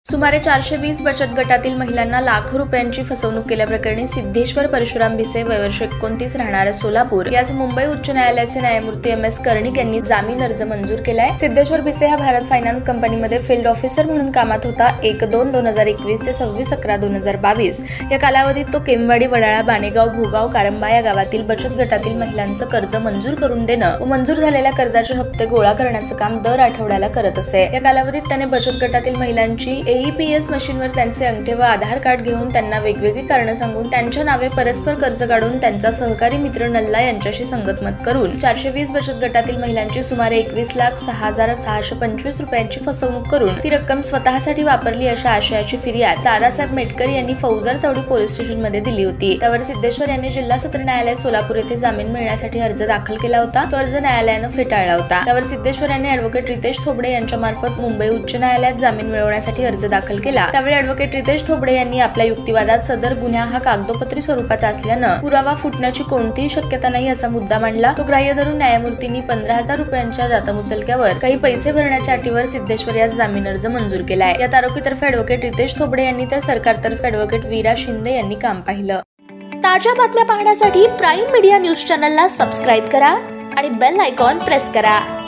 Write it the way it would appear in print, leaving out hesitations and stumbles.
सुमारे 420 बचत गटातील महिलांना लाखो रुपयांची फसवणूक केल्याप्रकरणी सिद्धेश्वर परशुराम भिसे वय वर्ष 29 राहणारे सोलापूर यास मुंबई उच्च न्यायालयाचे न्यायमूर्ती एम.एस. कर्णिक यांनी जामीन अर्ज मंजूर केलाय। सिद्धेश्वर भिसे हा भारत फायनान्स कंपनीमध्ये फील्ड ऑफिसर म्हणून कामात होता। 1-2-2021 ते 26-11-2022 या कालावधीत तो केमवाडी, वडाळा, बाणेगाव, भोगाव, कारंबा या गावातील बचत गटातील महिलांचं कर्ज मंजूर करून देणं व मंजूर झालेल्या कर्जाचे हप्ते गोळा करण्याचं काम दर आठवड्याला करत असे। या कालावधीत त्याने बचत गटातील महिलांची AEPS मशीनवर त्यांचे अंगठे व आधार कार्ड घेऊन त्यांना वेगवेगळी कारणं सांगून त्यांच्या नावे परस्पर कर्ज काढून त्यांचा सहकारी मित्र नल्ला यांच्याशी संगतमत करून 420 बचत गटातील महिलांची सुमारे 21,06,625 रुपयांची फसवणूक करून ती रक्कम स्वतःसाठी वापरली अशा आशयाची फिर्याद दादासाहेब मेटकर यांनी फौजदार चौडी पोलीस स्टेशनमध्ये दिली होती। त्यावर सिद्धेश्वर यांनी जिल्हा सत्र न्यायालय सोलापूर येथे जामीन मिळण्यासाठी अर्ज दाखल केला होता। तो अर्ज न्यायालयाने फेटाळला होता। त्यावर सिद्धेश्वर यांनी ॲडव्होकेट रितेश थोबडे यांच्या मार्फत मुंबई उच्च न्यायालयात जामीन मिळवण्यासाठी अर्ज दाखल केला। त्यावेळी ॲडव्होकेट रितेश थोबडे यांनी आपल्या युक्तिवादात सदर गुन्हा हा कागदोपत्री स्वरूपाचा असल्यानं पुरावा फुटण्याची कोणतीही शक्यता नाही असा मुद्दा मांडला। तो ग्राह्य धरून न्यायमूर्तींनी 15,000 रुपयांच्या जातमुचलक्यावर काही पैसे भरण्याच्या अटीवर सिद्धेश्वर यास जामीन अर्ज मंजूर केलाय। यात आरोपीतर्फे ॲडव्होकेट रितेश थोबडे यांनी तर सरकारतर्फे ॲडव्होकेट वीरा शिंदे यांनी काम पाहिलं। ताज्या बातम्या पाहण्यासाठी प्राईम मीडिया न्यूज चॅनलला सबस्क्राईब करा आणि बेल आयकॉन प्रेस करा।